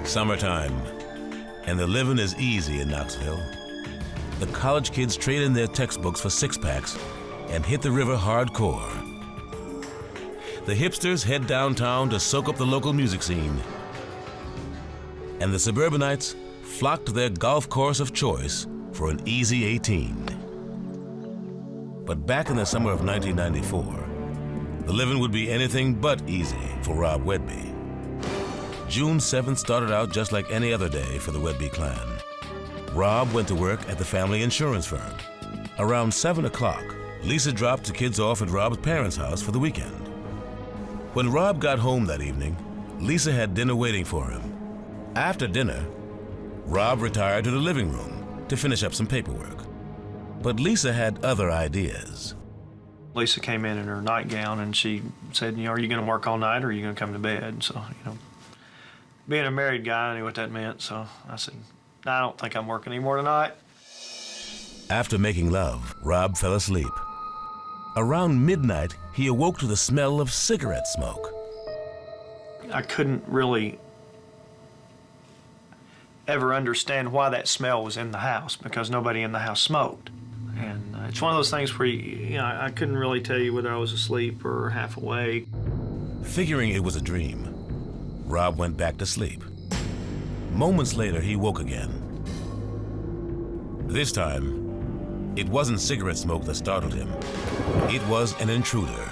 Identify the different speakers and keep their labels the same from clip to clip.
Speaker 1: Summertime, and the living is easy in Knoxville. The college kids trade in their textbooks for six-packs and hit the river hardcore. The hipsters head downtown to soak up the local music scene. And the suburbanites flock to their golf course of choice for an easy 18. But back in the summer of 1994, the living would be anything but easy for Rob Wedby. June 7th started out just like any other day for the Wedby clan. Rob went to work at the family insurance firm. Around 7 o'clock, Lisa dropped the kids off at Rob's parents' house for the weekend. When Rob got home that evening, Lisa had dinner waiting for him. After dinner, Rob retired to the living room to finish up some paperwork. But Lisa had other ideas.
Speaker 2: Lisa came in her nightgown and she said, are you going to work all night or are you going to come to bed? So, being a married guy, I knew what that meant. So I said, I don't think I'm working anymore tonight.
Speaker 1: After making love, Rob fell asleep. Around midnight, he awoke to the smell of cigarette smoke.
Speaker 2: I couldn't really ever understand why that smell was in the house because nobody in the house smoked. And it's one of those things where, I couldn't really tell you whether I was asleep or half awake.
Speaker 1: Figuring it was a dream, Rob went back to sleep. Moments later, he woke again. This time, it wasn't cigarette smoke that startled him. It was an intruder,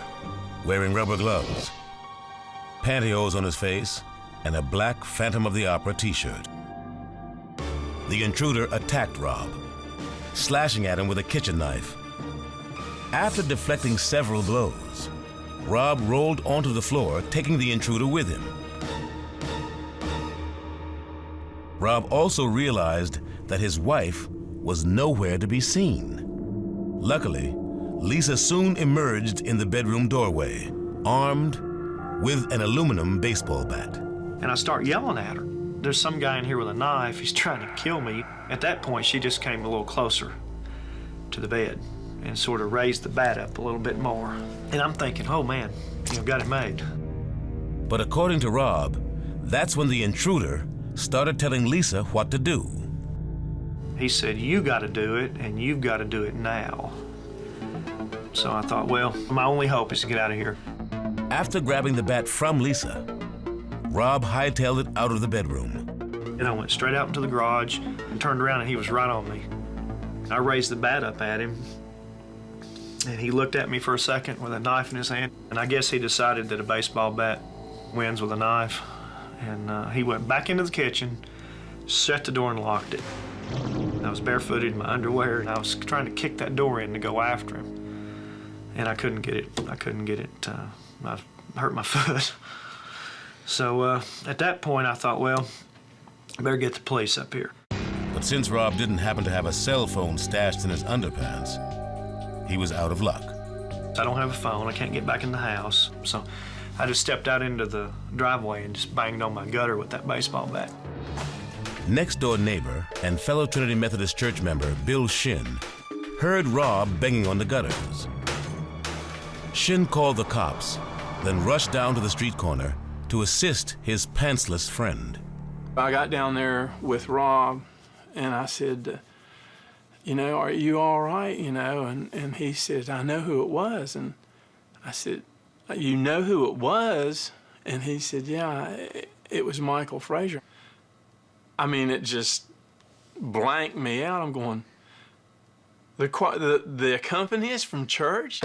Speaker 1: wearing rubber gloves, pantyhose on his face, and a black Phantom of the Opera t-shirt. The intruder attacked Rob, slashing at him with a kitchen knife. After deflecting several blows, Rob rolled onto the floor, taking the intruder with him. Rob also realized that his wife was nowhere to be seen. Luckily, Lisa soon emerged in the bedroom doorway, armed with an aluminum baseball bat.
Speaker 2: And I start yelling at her. There's some guy in here with a knife. He's trying to kill me. At that point, she just came a little closer to the bed and sort of raised the bat up a little bit more. And I'm thinking, oh man, got it made.
Speaker 1: But according to Rob, that's when the intruder started telling Lisa what to do.
Speaker 2: He said, you got to do it, and you've got to do it now. So I thought, well, my only hope is to get out of here.
Speaker 1: After grabbing the bat from Lisa, Rob hightailed it out of the bedroom.
Speaker 2: And I went straight out into the garage and turned around, and he was right on me. I raised the bat up at him, and he looked at me for a second with a knife in his hand. And I guess he decided that a baseball bat wins with a knife. And he went back into the kitchen, shut the door, and locked it. I was barefooted in my underwear, and I was trying to kick that door in to go after him. And I couldn't get it. I hurt my foot. So at that point, I thought, well, I better get the police up here.
Speaker 1: But since Rob didn't happen to have a cell phone stashed in his underpants, he was out of luck.
Speaker 2: I don't have a phone. I can't get back in the house. So I just stepped out into the driveway and just banged on my gutter with that baseball bat.
Speaker 1: Next-door neighbor and fellow Trinity Methodist Church member Bill Shin heard Rob banging on the gutters. Shin called the cops, then rushed down to the street corner to assist his pantsless friend.
Speaker 3: I got down there with Rob, and I said, are you all right, And he said, I know who it was. And I said, you know who it was? And he said, yeah, it was Michael Frazier. I mean, it just blanked me out. I'm going, the accompanist from church?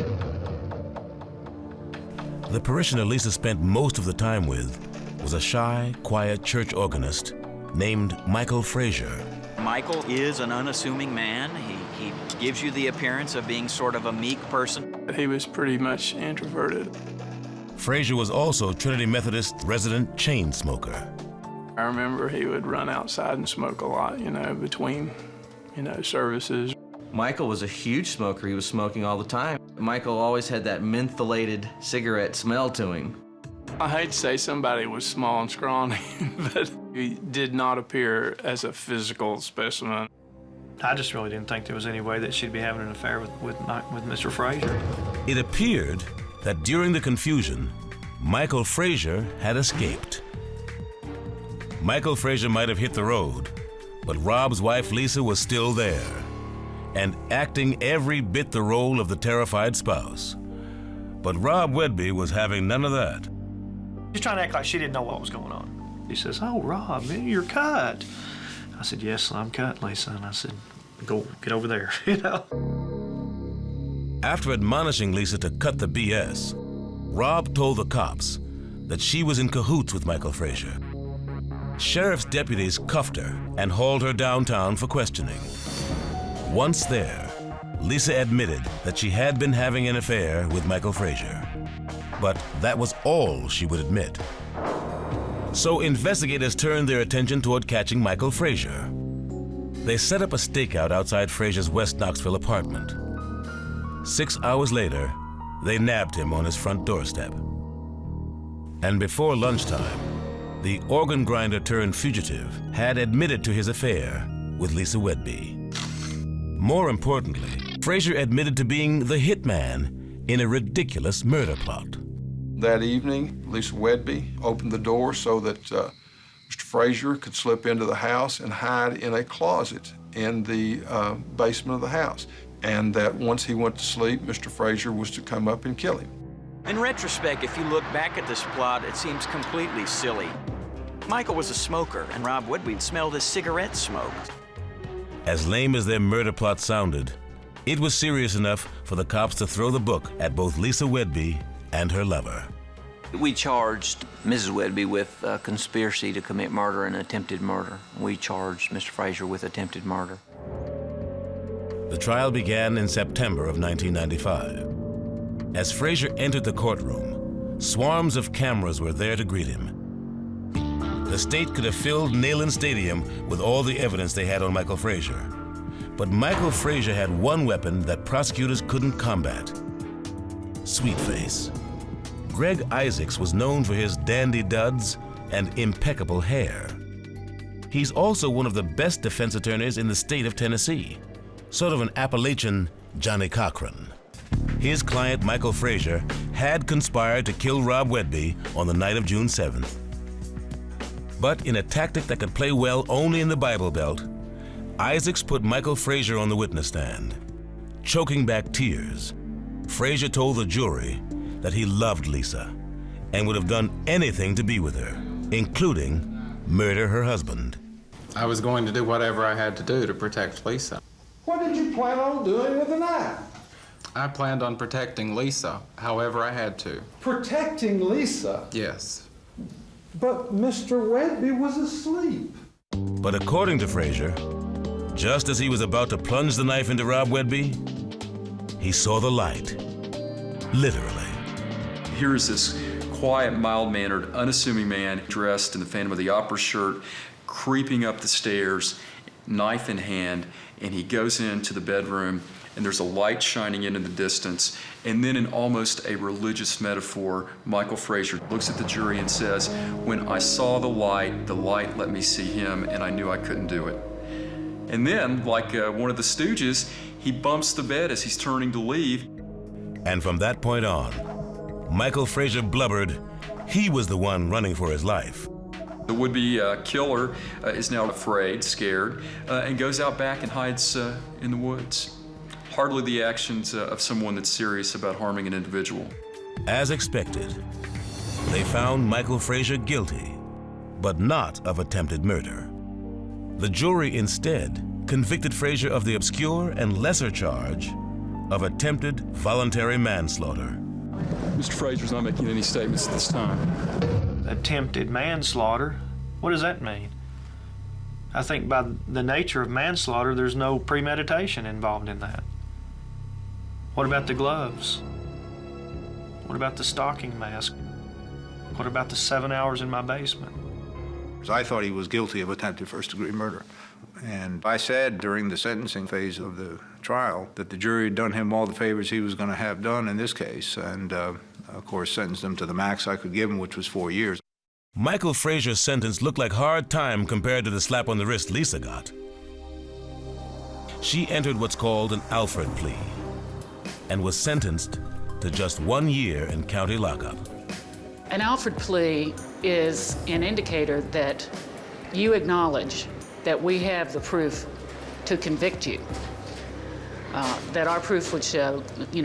Speaker 1: The parishioner Lisa spent most of the time with was a shy, quiet church organist named Michael Frazier.
Speaker 4: Michael is an unassuming man. He gives you the appearance of being sort of a meek person.
Speaker 3: He was pretty much introverted.
Speaker 1: Frazier was also Trinity Methodist resident chain smoker.
Speaker 3: I remember he would run outside and smoke a lot, between, services.
Speaker 5: Michael was a huge smoker. He was smoking all the time. Michael always had that mentholated cigarette smell to him.
Speaker 3: I hate to say somebody was small and scrawny, but he did not appear as a physical specimen.
Speaker 2: I just really didn't think there was any way that she'd be having an affair with Mr. Frazier.
Speaker 1: It appeared that during the confusion, Michael Frazier had escaped. Michael Frazier might have hit the road, but Rob's wife Lisa was still there and acting every bit the role of the terrified spouse. But Rob Wedby was having none of that.
Speaker 2: She's trying to act like she didn't know what was going on. He says, "Oh, Rob, man, you're cut." I said, "Yes, I'm cut, Lisa." And I said, "Go, get over there," you know.
Speaker 1: After admonishing Lisa to cut the BS, Rob told the cops that she was in cahoots with Michael Frazier. Sheriff's deputies cuffed her and hauled her downtown for questioning. Once there, Lisa admitted that she had been having an affair with Michael Frazier. But that was all she would admit. So investigators turned their attention toward catching Michael Frazier. They set up a stakeout outside Frazier's West Knoxville apartment. 6 hours later, they nabbed him on his front doorstep. And before lunchtime, the organ grinder turned fugitive had admitted to his affair with Lisa Wedby. More importantly, Frazier admitted to being the hitman in a ridiculous murder plot.
Speaker 6: That evening, Lisa Wedby opened the door so that Mr. Frazier could slip into the house and hide in a closet in the basement of the house. And that once he went to sleep, Mr. Frazier was to come up and kill him.
Speaker 4: In retrospect, if you look back at this plot, it seems completely silly. Michael was a smoker, and Rob Wedby smelled his cigarette smoke.
Speaker 1: As lame as their murder plot sounded, it was serious enough for the cops to throw the book at both Lisa Wedby and her lover.
Speaker 7: We charged Mrs. Wedby with conspiracy to commit murder and attempted murder. We charged Mr. Frazier with attempted murder.
Speaker 1: The trial began in September of 1995. As Frazier entered the courtroom, swarms of cameras were there to greet him. The state could have filled Neyland Stadium with all the evidence they had on Michael Frazier. But Michael Frazier had one weapon that prosecutors couldn't combat: sweet face. Greg Isaacs was known for his dandy duds and impeccable hair. He's also one of the best defense attorneys in the state of Tennessee, sort of an Appalachian Johnny Cochran. His client, Michael Frazier, had conspired to kill Rob Wedby on the night of June 7th. But in a tactic that could play well only in the Bible Belt, Isaacs put Michael Frazier on the witness stand. Choking back tears, Frazier told the jury that he loved Lisa and would have done anything to be with her, including murder her husband.
Speaker 8: I was going to do whatever I had to do to protect Lisa.
Speaker 9: What did you plan on doing with the knife?
Speaker 8: I planned on protecting Lisa, however I had to.
Speaker 9: Protecting Lisa?
Speaker 8: Yes.
Speaker 9: But Mr. Wedby was asleep.
Speaker 1: But according to Frazier, just as he was about to plunge the knife into Rob Wedby, he saw the light, literally.
Speaker 10: Here's this quiet, mild-mannered, unassuming man dressed in the Phantom of the Opera shirt, creeping up the stairs, knife in hand, and he goes into the bedroom, and there's a light shining in the distance. And then in almost a religious metaphor, Michael Frazier looks at the jury and says, "When I saw the light let me see him, and I knew I couldn't do it." And then, like one of the Stooges, he bumps the bed as he's turning to leave.
Speaker 1: And from that point on, Michael Frazier blubbered he was the one running for his life.
Speaker 10: The would-be killer is now afraid, scared, and goes out back and hides in the woods. Hardly the actions of someone that's serious about harming an individual.
Speaker 1: As expected, they found Michael Frazier guilty, but not of attempted murder. The jury instead convicted Frazier of the obscure and lesser charge of attempted voluntary manslaughter.
Speaker 10: Mr. Frazier's not making any statements at this time.
Speaker 2: Attempted manslaughter? What does that mean? I think by the nature of manslaughter, there's no premeditation involved in that. What about the gloves? What about the stocking mask? What about the 7 hours in my basement?
Speaker 11: I thought he was guilty of attempted first-degree murder. And I said during the sentencing phase of the trial that the jury had done him all the favors he was going to have done in this case, and of course sentenced him to the max I could give him, which was 4 years.
Speaker 1: Michael Frazier's sentence looked like hard time compared to the slap on the wrist Lisa got. She entered what's called an Alfred plea and was sentenced to just 1 year in county lockup.
Speaker 12: An Alfred plea is an indicator that you acknowledge that we have the proof to convict you, that our proof would show,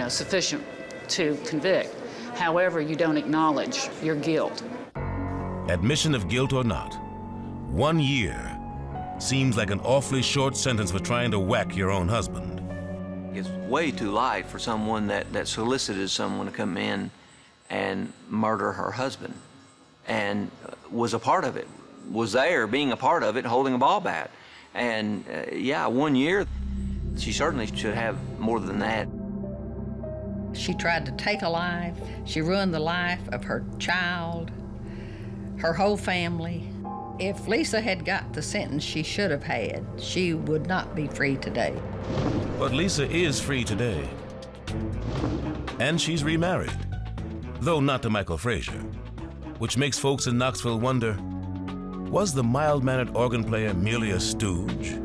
Speaker 12: sufficient to convict. However, you don't acknowledge your guilt.
Speaker 1: Admission of guilt or not, 1 year seems like an awfully short sentence for trying to whack your own husband.
Speaker 7: It's way too light for someone that solicited someone to come in and murder her husband and was a part of it, was there being a part of it, holding a ball bat. And yeah, 1 year, she certainly should have more than that.
Speaker 13: She tried to take a life. She ruined the life of her child, her whole family. If Lisa had got the sentence she should have had, she would not be free today.
Speaker 1: But Lisa is free today. And she's remarried, though not to Michael Frazier, which makes folks in Knoxville wonder, was the mild-mannered organ player merely a stooge?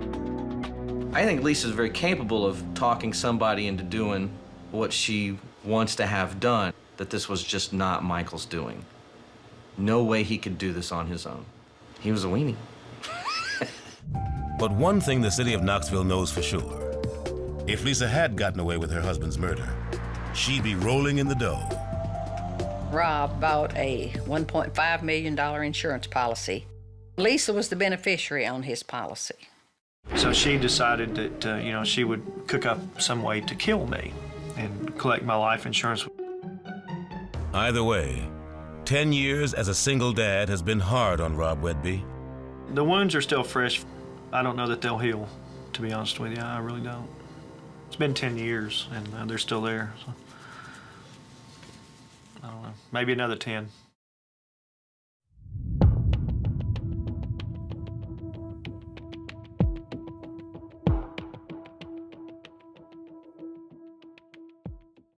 Speaker 5: I think Lisa's very capable of talking somebody into doing what she wants to have done, that this was just not Michael's doing. No way he could do this on his own. He was a weenie.
Speaker 1: But one thing the city of Knoxville knows for sure, if Lisa had gotten away with her husband's murder, she'd be rolling in the dough.
Speaker 13: Rob bought a $1.5 million insurance policy. Lisa was the beneficiary on his policy.
Speaker 2: So she decided that, she would cook up some way to kill me and collect my life insurance.
Speaker 1: Either way, 10 years as a single dad has been hard on Rob Wedby.
Speaker 2: The wounds are still fresh. I don't know that they'll heal, to be honest with you. I really don't. It's been 10 years, and they're still there. So. I don't know. Maybe another 10.